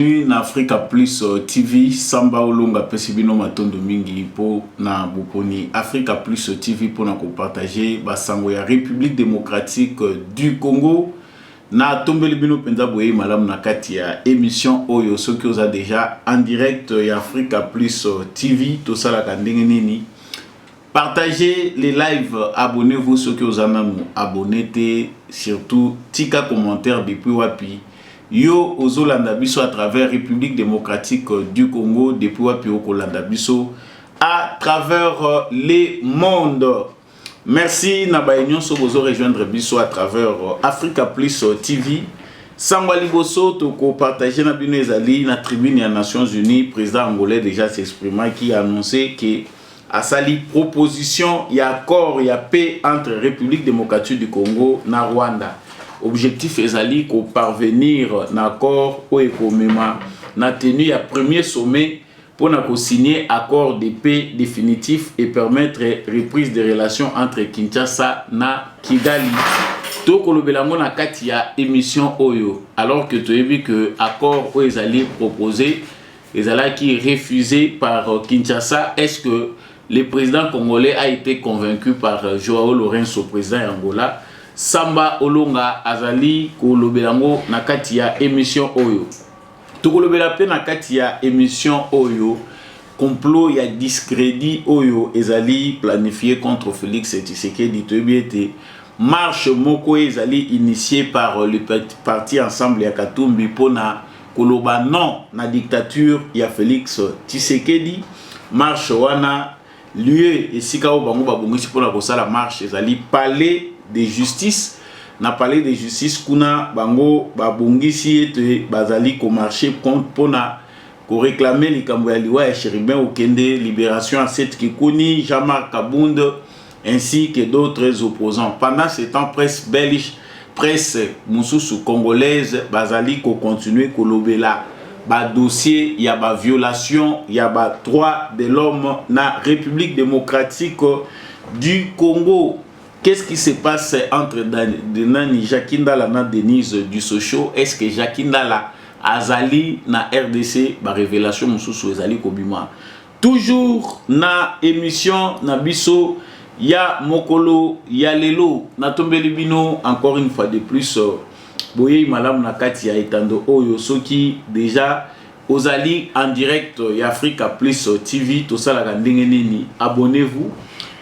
Na Africa Plus TV Samba Olonga pesibino matondo mingi po na boponi Africa Plus TV pour na partager basango ya République démocratique du Congo na tombeli bino penza boye malam na kati ya émission oyo soki oza déjà en direct ya Africa Plus TV to sala ka ndenge nini partagez les lives, abonnez-vous ceux qui vous en abonnez, surtout tika commentaire depuis wapi yo ozolanda biso à travers République démocratique du Congo depuis wapi okolanda biso à travers les mondes. Merci na ba union so bozo rejoindre biso à travers Africa Plus TV. Sangwa liboso to ko partager na bino ezali na tribune ya Nations Unies. Président angolais déjà s'exprima qui a annoncé que à sali proposition y a accord y a paix entre République démocratique du Congo na Rwanda. Objectif ezali ko parvenir na accord ou ekomema na tenu ya premier sommet pour na ko signer accord de paix définitif et permettre reprise des relations entre Kinshasa na Kigali. To kolobelango na kati ya émission oyo alors que tu as vu que accord ou ezali proposé ezala qui refusé par Kinshasa. Est-ce que le président congolais a été convaincu par Joao Lourenço, président Angola? Samba Olonga azali kolobelango na kati ya émission oyo. Tokolobela pe na kati ya émission oyo complot ya discrédit oyo ezali planifié contre Félix Tshisekedi toyebi marche moko ezali initiée par le parti ensemble ya Katumbi pona koloba non na dictature ya Félix Tshisekedi. Marche wana lieu esika o bango babongisi pona kosala marche ezali palais de justice. Na palais de justice kuna bango babongisi ete bazali ko marcher contre pona ko réclamer likambo ya liwa ya Chérubin Okende, libération à Seth Kikuni, Jean-Marc Kabund ainsi que d'autres opposants. Pendant ce temps, presse belge, presse mususu congolaise bazali ko continuer ko lobela ba dossier ya ba violation ya ba droit de l'homme na République démocratique du Congo. Qu'est-ce qui se passe entre Nani Jakindala na Denise du Socho? Est-ce que Jakindala azali na RDC ba révélation mususu ezali kobima? Toujours na émission na biso ya mokolo ya lelo na tombeli bino encore une fois de plus boye malam na kati ya etando oyo soki déjà ozali en direct ya Africa Plus TV to sala ka ndenge nini, abonnez-vous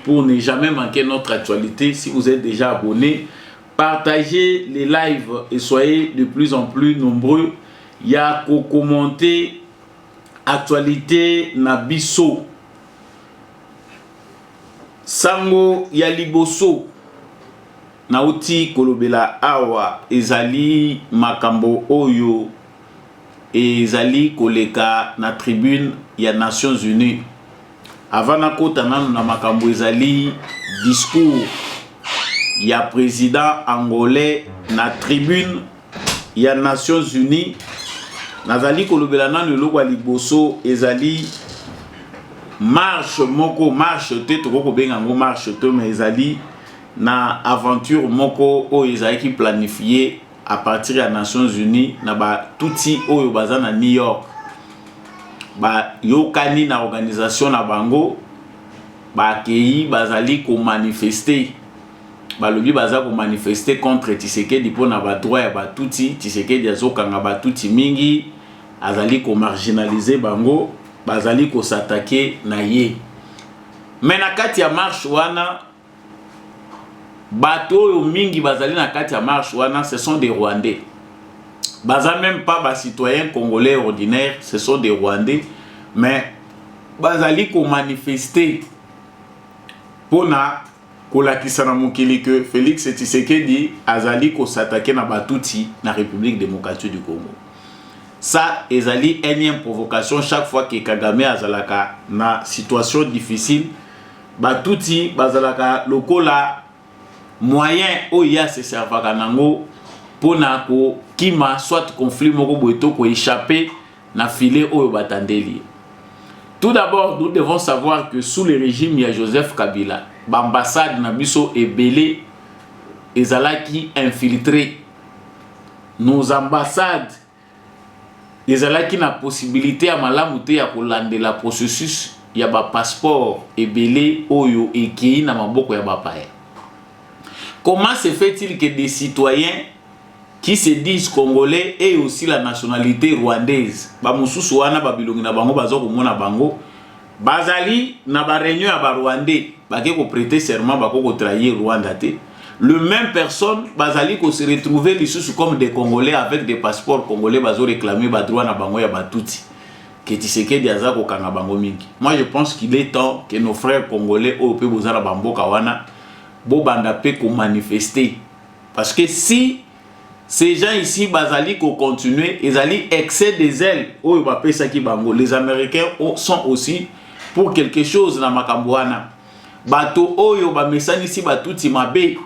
pour ne jamais manquer notre actualité. Si vous êtes déjà abonné, partagez les lives et soyez de plus en plus nombreux. Il y a qu'à commenter actualité na biso. Sango ya liboso nauti kolobela awa ezali makambo oyo ezali koleka na tribune ya Nations Unies. Avant na kota nanu na makambo ezali discours ya président angolais na tribune ya Nations Unies. Nazali kolobela nanu eloko liboso ezali marche moko, marche te toko benga ngo marche te, mais ezali na aventure moko oyo ezali ki planifié à partir ya Nations Unies na ba touti oyo baza na New York. Ba yokani na organisation na bango ba kei bazali ko manifester ba lobi baza ko manifester contre Tshisekedi pona ba droit ya ba touti. Tshisekedi azokanga ba touti mingi, azali ko marginaliser bango, bazali ko s'attaquer na ye. Mais na kati ya marche wana bato yo mingi bazali na kati ya marche wana ce sont des Rwandais. Baza même pas ba citoyens congolais ordinaires, ce sont des Rwandais, mais bazali ko manifester pona kolakisa na mokili que Félix Tshisekedi azali ko s'attaquer na batuti na République démocratique du Congo. Ça ezali énième provocation chaque fois que Kagame azalaka na situation difficile, batuti bazalaka lokola moyen oya se servaka nango pona ko kima soit conflit moko boeto ko échapper na filet oyo batandeli. Tout d'abord, nous devons savoir que sous le régime ya Joseph Kabila, l'ambassade na biso ebele ezalaki infiltré. Nos ambassades ezalaki na possibilité ya malamu te ya kolandela processus ya ba passeport ebele oyo ekei na maboko ya bapaya. Comment se fait-il que des citoyens qui se disent congolais aient aussi la nationalité rwandaise? Ba mususu wana babilongi na bango bazo komona bango bazali na ba réunion ya ba rwandais bake ko prêter serment bako ko trahir Rwanda te. Le même personne bazali ko se retrouver lisusu comme des congolais avec des passeports congolais bazo réclamer ba droit na bango ya batuti. Que Tshisekedi aza ko kanga bango mingi. Moi je pense qu'il est temps que nos frères congolais au pe bozala bamboka wana bo banda pe ko manifester, parce que si ces gens ici bazali ko continuer ezali excès des ailes oyo ba pesa ki bango, les Américains sont aussi pour quelque chose na makambo wana. Bato oyo ba mesani si batuti mabe,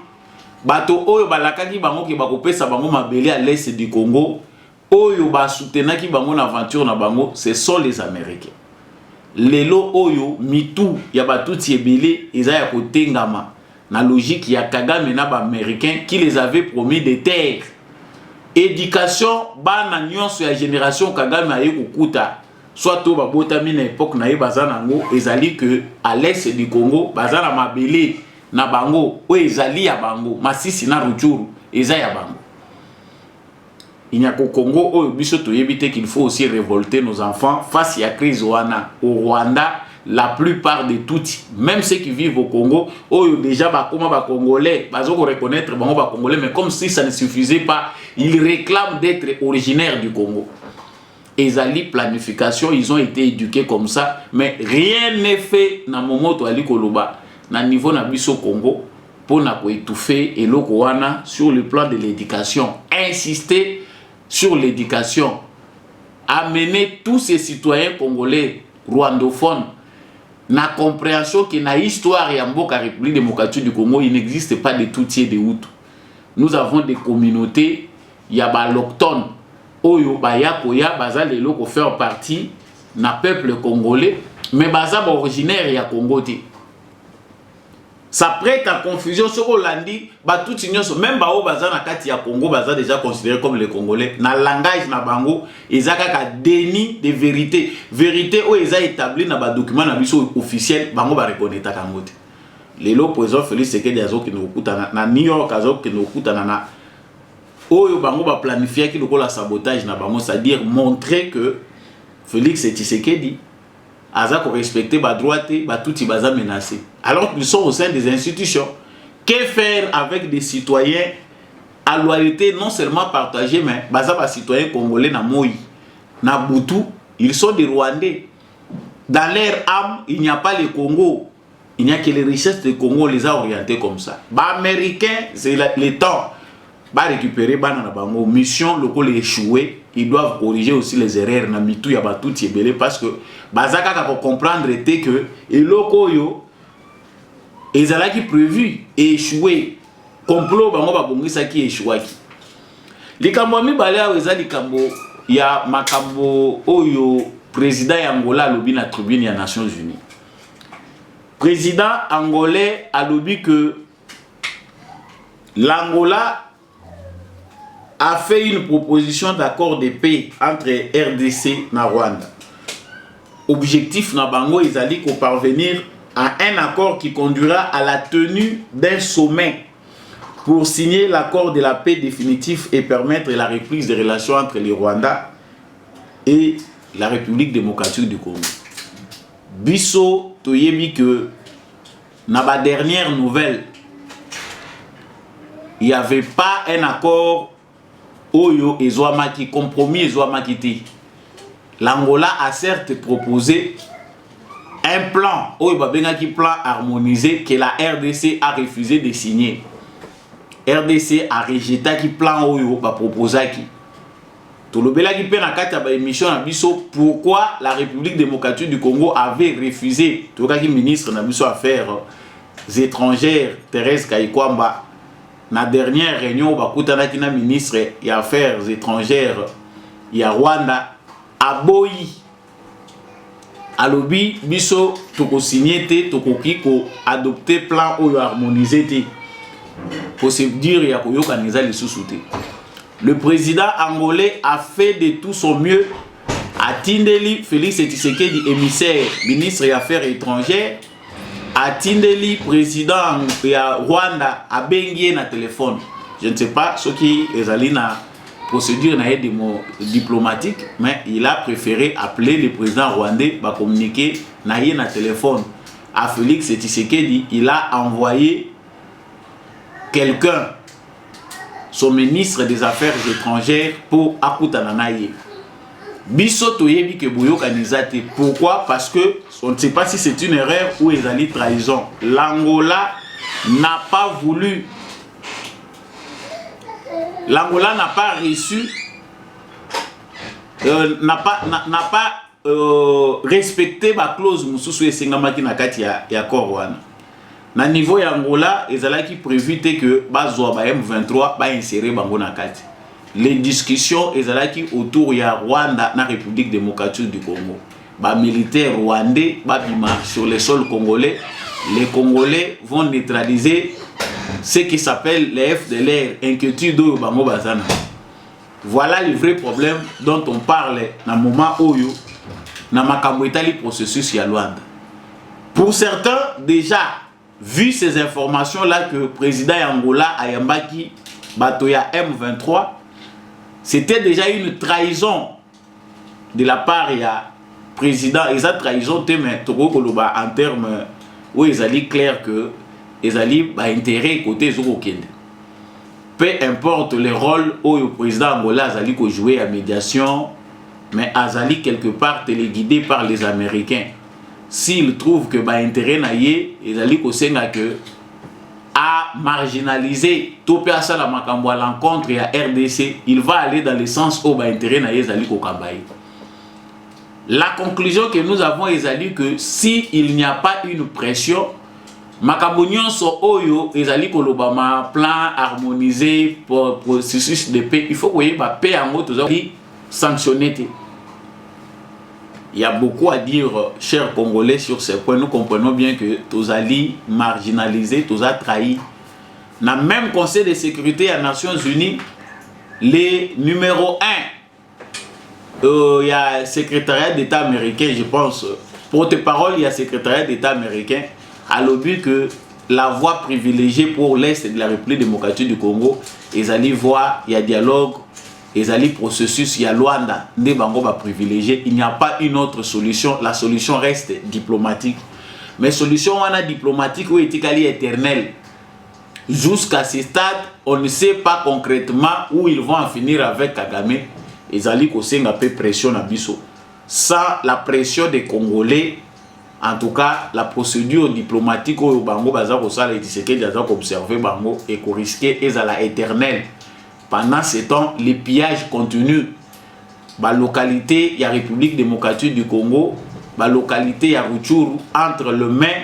bato oyo balakaki bango ki bakopesa bango mabele à l'est du Congo, oyo ba soutenaki bango na aventure na bango, ce sont les Américains. Lelo oyo mitu ya batuti ebele eza ya kotengama na logique ya Kagame na ba américains qui les avaient promis des terres. Éducation bana nyonso ya génération Kagame aye kokuta, soit to ba botami na époque na ye bazana ngo ezali que à l'est du Congo bazana mabele na bango o ezali ya bango, Masisi na Rutshuru eza ya bango. Il n'y a qu'au Congo où qu'il faut aussi révolter nos enfants face à la crise au Rwanda. La plupart de tous, même ceux qui vivent au Congo, où déjà comme Congolais, ils reconnaître Congolais, mais comme si ça ne suffisait pas, ils réclament d'être originaires du Congo. Ils ont planification, ils ont été éduqués comme ça, mais rien n'est fait dans Momoto Ali Koloba, dans le niveau de Congo, pour étouffer et l'Okoana sur le plan de l'éducation. Insister sur l'éducation, amener tous ces citoyens congolais rwandophones na compréhension que na histoire ya mboka République démocratique du Congo, il n'existe pas de Tutsi et de Hutu. Nous avons des communautés ya baloctones oyo bayakoya baza lelo ko faire partie na peuple congolais, mais baza originaire ya Congo te. Ça prête à confusion sur Hollandi, tout même bao baza na kati ya Congo baza déjà considéré comme les Congolais. Na langage na bango, ezaka ka déni de vérité. Vérité o eza établi na ba document na biso officiel, bango ba reconnaître kango te. Lelo président Félix Tshisekedi azo ki no kutana na New York azo ki no kutana na oyo bango ba planifier ki lokola sabotage na bango, c'est-à-dire montrer que Félix Tshisekedi aza ko respecter ba droite ba touti baza menacé, alors qu'ils sont au sein des institutions. Que faire avec des citoyens à loyauté non seulement partagée, mais baza ba citoyens congolais na moi na Butu, ils sont des Rwandais. Dans leur âme, il n'y a pas le Congo, il n'y a que les richesses du Congo, les a orientés comme ça. Ba américains, c'est le temps ba récupérer bana na bango mission loko les échouer, ils doivent corriger aussi les erreurs na mitu ya batuti ebele, parce que bazaka ka comprendre était que eloko yo ezalaki prévu et échoué, complot bango ba bongisa ki échouaki. Likambo mibale awo eza likambo ya makambo oyo président ya Angola alobi na tribune ya Nations Unies. Président angolais alobi que l'Angola a fait une proposition d'accord de paix entre RDC et Rwanda. Objectif na bango ezali ko parvenir à un accord qui conduira à la tenue d'un sommet pour signer l'accord de la paix définitif et permettre la reprise des relations entre le Rwanda et la République démocratique du Congo. Biso toyebi que na ba dernière nouvelle, il n'y avait pas un accord Oyo Ezouamaki, compromis Ezouamaki te. L'Angola a certes proposé un plan, Oyo Babengaki plan harmonisé, que la RDC a refusé de signer. RDC a rejeté qui plan Oyo ba proposaki. Tolobelaki pe na kati ba émission na biso pourquoi la République démocratique du Congo avait refusé. Tokaki ministre na biso affaires étrangères Thérèse Kayikwamba na dernière réunion bakutanaki na ministre des affaires étrangères ya Rwanda aboyi alobi biso toko signer te tokoki ko adopter plan oyo harmonisé te procédure ya koyoka neza lisusu te. Le président angolais a fait de tout son mieux Atindeli Félix Tshisekedi, émissaire, ministre des Affaires étrangères, Atindeli président de Rwanda, a bengi na téléphone. Je ne sais pas ce qui est allé na procédure diplomatique, mais il a préféré appeler le président rwandais pour communiquer na téléphone. À Félix Tshisekedi, il a envoyé quelqu'un, son ministre des Affaires étrangères, pour akutana na ye. Biso toyebi ke boyo kanizate. Pourquoi? Parce que on ne sait pas si c'est une erreur ou une trahison. L'Angola n'a pas voulu, l'Angola n'a pas reçu, n'a pas respecté la clause mususu esengamaki na kati ya accord wana. Na niveau ya Angola, ezalaki prévu que bazwa ba M23 ba insérer bango na kati. Les discussions ezalaki autour ya Rwanda na République démocratique du Congo. Ba militaires rwandais ba bima sur le sol congolais. Les Congolais vont neutraliser ce qui s'appelle les FDLR, inquiétude de bango bazana. Voilà le vrai problème dont on parle na moment oyo na makambo etali processus ya Luanda. Pour certains, déjà vu ces informations là que le président Angola ayambaki batoya M23, c'était déjà une trahison de la part ya président. Et cette trahison mais en termes où ils allaient clair que ils allaient intérêt côté Zurokende. Peu importe le rôle où le président Angola allait jouer à médiation, mais Azali quelque part téléguidé par les Américains. S'il trouve que intérêt naïe, ils allaient que à marginaliser tout personne à makambo à l'encontre et à RDC, il va aller dans le sens où intérêt naïe zali ko kambaye. La conclusion que nous avons est que si il n'y a pas une pression, makambo nyonso oyo ezali ko lobama plan harmonisé pour processus de paix, il faut que ba paix en mot sanctionné. Il y a beaucoup à dire, chers Congolais, sur ces points. Nous comprenons bien que tous alliés marginalisés, tous a trahi. Dans le même Conseil de sécurité des Nations Unies, les numéro 1, il y a le secrétariat d'État américain, je pense, porte-parole, il y a le secrétariat d'État américain, à l'objet que la voie privilégiée pour l'Est de la République démocratique du Congo, ils allaient voir, il y a dialogue, ils allaient processus, il y a Luanda, des bango privilégiés, il n'y a pas une autre solution, la solution reste diplomatique. Mais solution diplomatique ou éthiquement éternelle. Jusqu'à ce stade, on ne sait pas concrètement où ils vont en finir avec Kagame. Ils allaient causer un peu pression à Bisso. Sans la pression des Congolais, en tout cas, la procédure diplomatique au bango bazako ça les Tshisekedi observer bango et qu'on risquait ezala éternel. Pendant ce temps, les pillages continuent. La localité, il y a République démocratique du Congo, la localité, il y a Rutshuru, entre les mains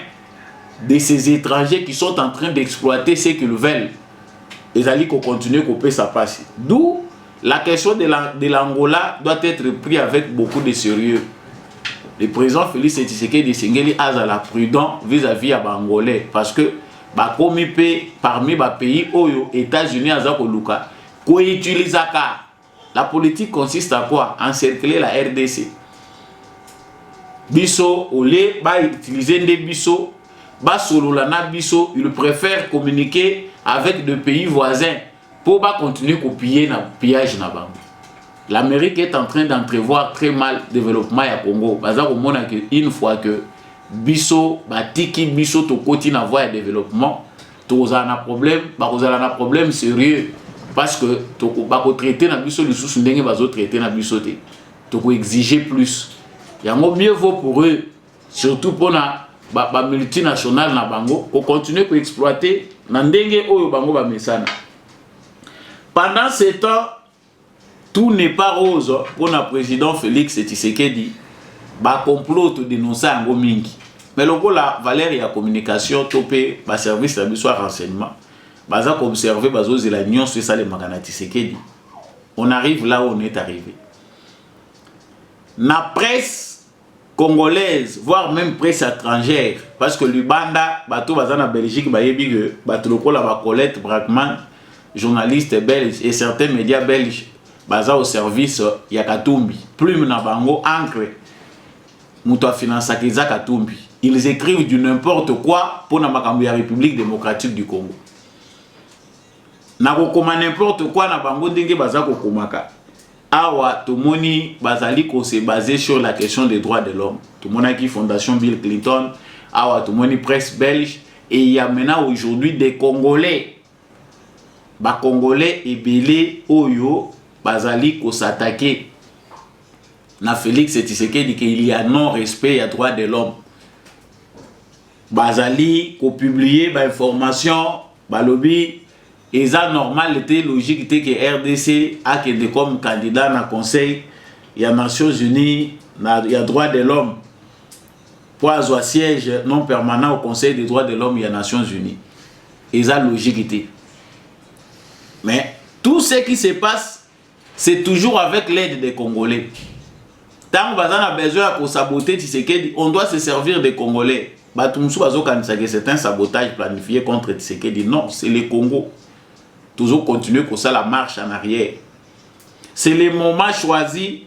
de ces étrangers qui sont en train d'exploiter ce qu'ils veulent. Ils allaient continuer à couper sa passe. D'où la question de l'Angola doit être prise avec beaucoup de sérieux. Le président Félix Tshisekedi Sengeli a la prudence vis-à-vis à Bangolais parce que parmi les pays Oyo, États-Unis, Azakoluka, la politique consiste à quoi? Encercler la RDC. Bisso, au lieu d'utiliser des bisso, bisso, il préfère communiquer avec des pays voisins pour continuer à piller le pillage. L'Amérique est en train d'entrevoir très mal le développement au Congo. Une fois que bisso, tiki bisso, to continue à avoir un développement, tu as un problème sérieux. Parce que tu vas traiter na biso les sous ndenge bazo traiter na biso te. Tu peux exiger plus. Il y a mieux vaut pour eux, surtout pour na multinationale na bango, pour continuer à exploiter na ndenge oyo bango ba mesana. Pendant ce temps, tout n'est pas rose pour le président Félix Tshisekedi. Ba complot to dénoncer en mingi. Mais le la valeur et la communication topé ba service de biso renseignement. Baza observer bazo zela nyon sur ça les magana Tshisekedi. On arrive là où on est arrivé. La presse congolaise, voire même presse étrangère, parce que l'Ubanda, bato baza na Belgique, bayebi que bato lokola ba Colette Brackman, journaliste belge et certains médias belges, baza au service ya Katumbi. Plume na bango encre muto finance kiza Katumbi. Ils écrivent du n'importe quoi pour na makambo ya République démocratique du Congo. Na kokoma n'importe quoi na bango ndenge baza kokomaka. Awa tomoni bazali ko se baser sur la question des droits de l'homme. Tomona qui fondation Bill Clinton, awa tomoni presse belge et il y a maintenant aujourd'hui des Congolais. Ba Congolais et belé oyo bazali ko s'attaquer na Félix Tshisekedi qu'il y a non respect à droits de l'homme. Bazali ko publier ba information ba lobby et ça normal était logique était que RDC a que comme candidat na conseil il y a Nations Unies il y a droits de l'homme pour avoir siège non permanent au Conseil des droits de l'homme il y a Nations Unies et ça logique était. Mais tout ce qui se passe c'est toujours avec l'aide des Congolais. Tant qu'on a besoin pour saboter Tshisekedi, on doit se servir des Congolais. C'est un sabotage planifié contre Tshisekedi. Non, c'est le Congo. Toujours continuer comme ça la marche en arrière. C'est le moment choisi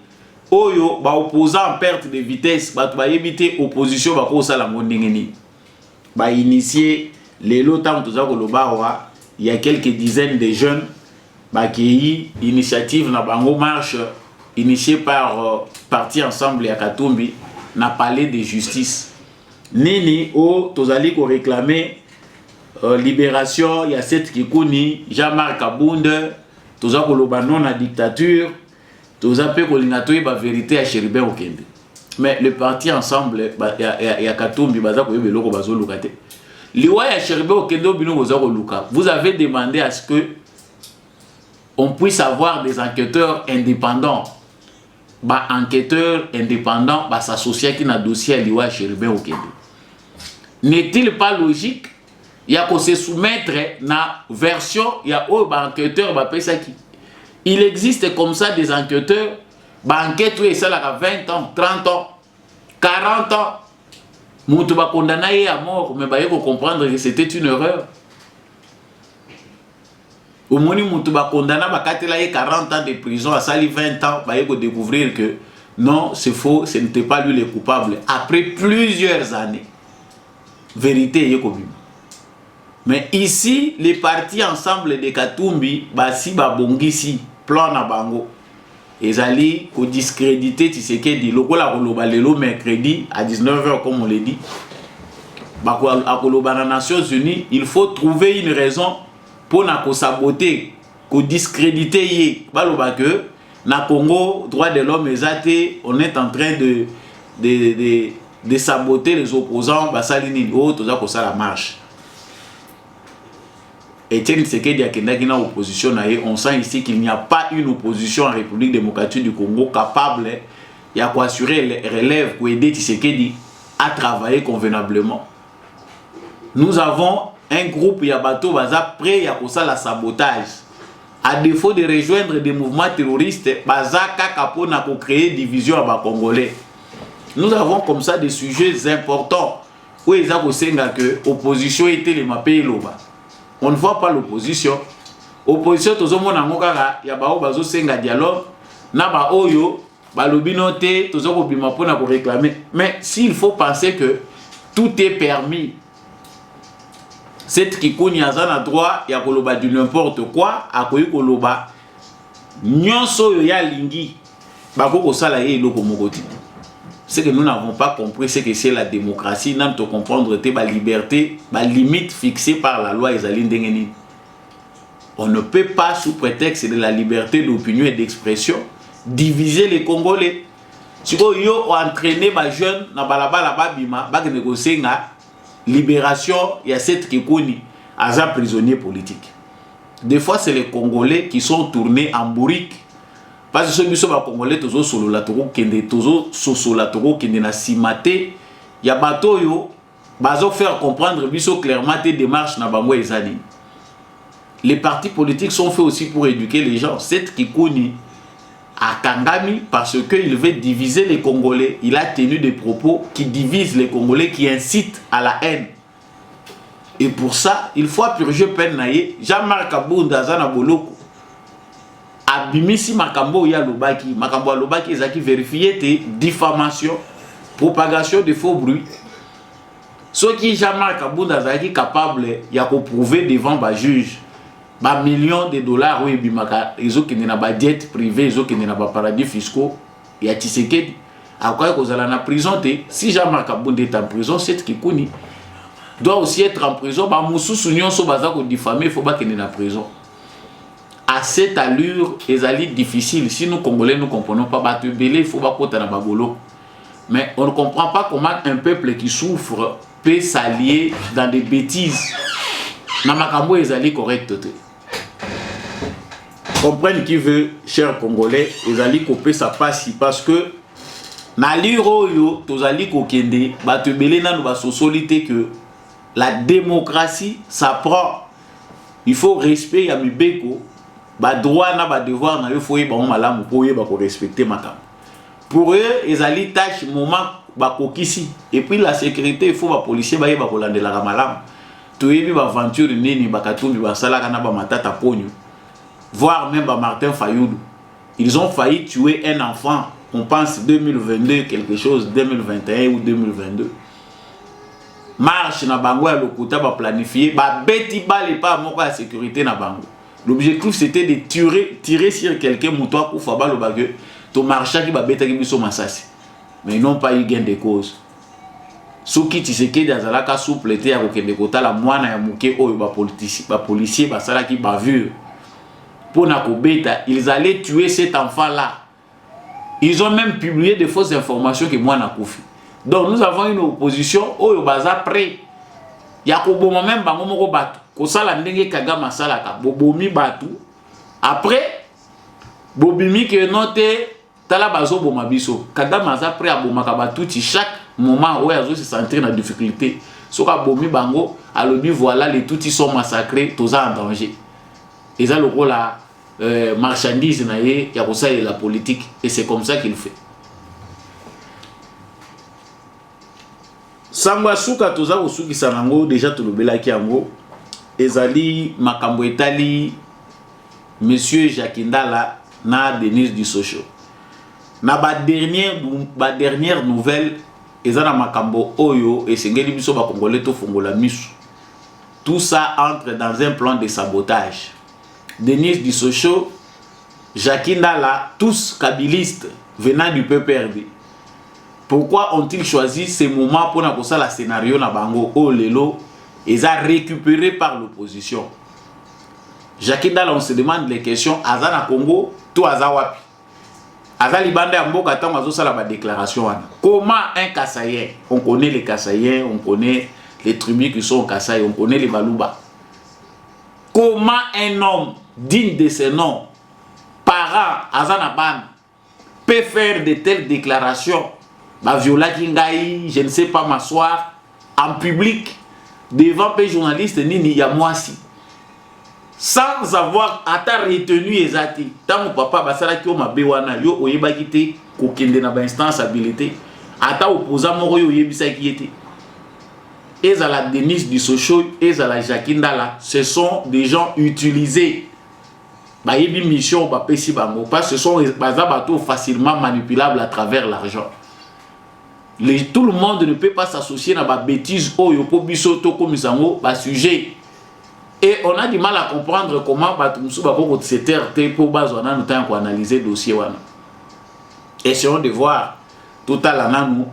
où les opposants en perte de vitesse, va éviter l'opposition, va initier les lots il y a quelques dizaines de jeunes qui ont initiative na bango marche initiée par Parti Ensemble ya Katumbi na palais de justice. Nini o tozali ko réclamer libération ya cette Kikuni, Jean-Marc Abunde, toza ko loba non na dictature, toza pe ko linatoyi ba vérité ya Chérubin Okende. Mais le Parti Ensemble ya Katumbi baza ko yebelo ko bazo lukate. Liwa ya Chérubin Okende bino ko za ko luka. Vous avez demandé à ce que on puisse avoir des enquêteurs indépendants. Bah enquêteurs indépendants bah s'associer qui na dossier à Liwa Chérubin Okende. N'est-il pas logique il y a qu'on se soumettre na version il y a bah enquêteurs bah pesa qui il existe comme ça des enquêteurs bah enquête oui ça là 20 ans 30 ans 40 ans mutu ba condamné à mort mais bah il faut comprendre que c'était une erreur. Au moins, mutu ba condamné ba katela 40 ans de prison à sali 20 ans ba yeko découvrir que non, c'est faux, ce n'était pas lui le coupable après plusieurs années. Vérité yeko bim. Mais ici, les partis ensemble de Katumbi ba si ba bongisi plan na bango. Ezali ko discréditer Tshisekedi lokola koloba lelo mercredi à 19h comme on l'a dit. Ba ko koloba na Nations Unies, il faut trouver une raison pour na saboter, pour discréditer yé. Baloba que na Congo droit de l'homme exaté, on est en train de saboter les opposants. Basalini oh toza ko ça la marche. Etienne Tshisekedi akendaki na opposition na yé, on sent ici qu'il n'y a pas une opposition en République démocratique du Congo capable ya ko assurer les relèves pour aider Tshisekedi à travailler convenablement. Nous avons un groupe Yabato Baza prêt à causer la sabotage. À défaut de rejoindre des mouvements terroristes, Baza Kakapona pour créer division à Congolais. Nous avons comme ça des sujets importants où ils ont que l'opposition était les mapés loba. On ne voit pas l'opposition. Opposition tout le monde a mokara Yabao Bazo Senga dialogue. Naba Oyo, Balobinote, tout le monde pour réclamer. Mais s'il faut penser que tout est permis. Cette Kikuni a droit ya koloba du n'importe quoi a koyi koloba nyonso yo ya lingi bakoko sala ye eloko mokoti. Ce que nous n'avons pas compris c'est que c'est la démocratie, n'a pas comprendre te ba liberté, ba limite fixée par la loi ezali ndengeni. On ne peut pas sous prétexte de la liberté d'opinion et d'expression diviser les Congolais. Si yo entraîner ba jeune na balabala ba bima ba négocier nga libération, il y a cette Kikuni, à prisonnier politique. Des fois, c'est les Congolais qui sont tournés en bourrique. Parce que ceux qui sont Congolais, tous les solo la toro, qui ne sont la toro, qui ne simaté, il y a bateau yo, bazo faire comprendre biso clairement tes démarches na bango ezali. Les partis politiques sont faits aussi pour éduquer les gens. Cette Kikuni à Kangami parce qu'il veut diviser les Congolais. Il a tenu des propos qui divisent les Congolais, qui incitent à la haine. Et pour ça, il faut purger peine naïe. Jean-Marc Abunda Zana Boloko abimisi makambo ya lobaki makambo lobaki ezaki vérifié te diffamation propagation de faux bruits. Ce qui Jean-Marc Kabunda est capable de prouver devant le juge millions de dollars ils ont qui n'a pas dette privée, ils ont qui n'a pas paradis fiscaux, il y a Tshisekedi. Après qu'on a en prison, si Jean-Marc Kabunda est en prison, c'est qui connaît doit aussi être en prison. Bah Moussou Sounion so baza ko diffamé, il faut pas qu'il est en prison. À cette allure, c'est difficile. Si nous Congolais nous comprenons pas, bah tu belé, il faut pas qu'on na babolo. Mais on ne comprend pas comment un peuple qui souffre peut s'allier dans des bêtises. Namakambo est allé correct. Comprendre qui veut, chers Congolais, ils allaient couper sa passe parce que na liro yo tozali kokende bato belé na ba socialité que la démocratie ça prend. Il faut respect ya mibeko ba droit na ba devoir na yo faut ba malamu pour ba ko respecter makam. Pour eux, ils allaient tâche moment bakokisi et puis la sécurité il faut ba policier ba yeba kolandela ka malamu to yebi ba aventure nini bakatumbi ba sala kana ba matata ponyo voire même ba Martin Fayulu ils ont failli tuer un enfant on pense 2022 quelque chose 2021 ou 2022 marche na bango ya lokuta ba planifier ba beti bale pas moko ya sécurité na bango l'objectif c'était de tirer sur quelqu'un muto akufa ba lo bagé to marcha ki ba beta ki biso masasi. Mais ils n'ont pas eu gain de cause. Ceux qui Tshisekedi azalaka souple te ya kokende kotala mwana ya muke oyo ba policier ba sala ki bavure. Pour na kobeta, ils allaient tuer cet enfant là. Ils ont même publié de fausses informations que mwana kufi. Donc nous avons une opposition oyo baza prêt. Ya ko boma même bango moko batu. Ko sala ndenge Kagame salaka bobomi batu. Après bobimi que note tala bazo boma biso Kagame aza prêt à bomaka batuti chaque moment où azo se sentir na difficulté soka bomi bango alobi voilà les tuti sont massacrés toza en danger eza lokola marchandise na ye ya kosalela la politique et c'est comme ça qu'il fait sangwa suka toza kosukisa nango déjà tolobelaki yango ezali makambo etali monsieur Jacques Ndala na Denise Dissosho. Na ba dernière nouvelle ezana makambo oyo esengeli biso ba Congolais to fongola misu. Tout ça entre dans un plan de sabotage. Denise Dissosho, Jacques Ndala, tous kabylistes venant du PPRD. Pourquoi ont-ils choisi ces moments pour na kosa la scénario na bango o lelo eza récupéré par l'opposition. Jacques Ndala on se demande les questions azana Congo to azawapi. Azali bande ya mboka tango azosala ba déclaration wana. Comment un Kassaïen, on connaît les Kassaïens, on connaît les tribus qui sont au Kasaï, on connaît les Baluba. Comment un homme digne de ce nom, parent azana ban, peut faire de telles déclarations, ba viola kingai, je ne sais pas m'asseoir en public devant les journalistes nini ya mwasi. Sans avoir ata retenu ezati tant papa basala ki o mabe wana yo oyebaki te kokende na ba instance habilité ata opposant moko yo oyebisa ki ete ezala Denise Dissosho ezala Jacques Ndala ce sont des gens utilisés ba yebi mission ba pesi bango parce que ce sont baza bato facilement manipulables à travers l'argent. Tout le monde ne peut pas s'associer na ba bêtise oyo po biso to komisango ba sujet. Et on a du mal à comprendre comment Batumsu Bako se terre pour bazona nous temps pour analyser le dossier wana. Essayons de voir tout à l'ananou.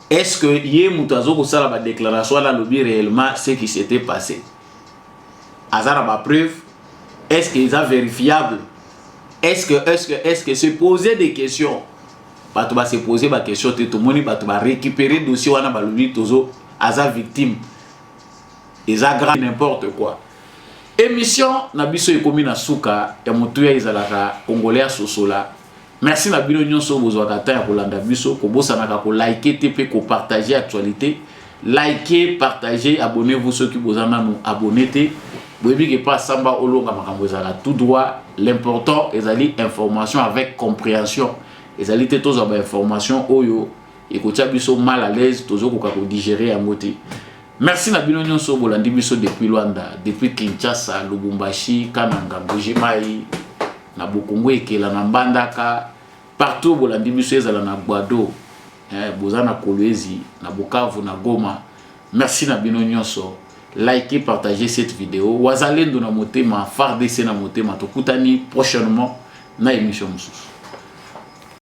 Est-ce que yé mutazo ko sala ba déclaration la lobby réellement ce qui s'était passé? Azara ba preuve. Est-ce qu'ils sont vérifiables? Est-ce que se poser des questions? Batu ba se poser ba question te to moni batu ba récupérer dossier wana ba lobby tozo aza victime. Ils aggravent n'importe quoi. Émission Nabiso Ekomi na Suka ya Motuya Izalaka Congolais Sosola. Merci Nabino Nyonso Bozwakata ya Kolanda Biso ko bosanaka ko liker TP ko partager actualité. Likez, partagez, abonnez-vous ceux qui bozana nous abonnez. Boyebi ke pas samba olonga makambo ezala tout droit. L'important ezali information avec compréhension. Ezali te tozo ba information oyo ekotia biso mal à l'aise tozo ko digérer à moté. Merci Nabino Nyonso Bolandi biso depuis Luanda, depuis Kinshasa, Lubumbashi, Kananga, Bujimai, na Bokongo ekela na Mbandaka partout bolandi biso ezala na Guado boza na Kolwezi na Bukavu na Goma. Merci na bino nyonso. Likez, partagez cette vidéo. Wazalendo na motema, FARDC na motema. Tokutani prochainement na émission mususu.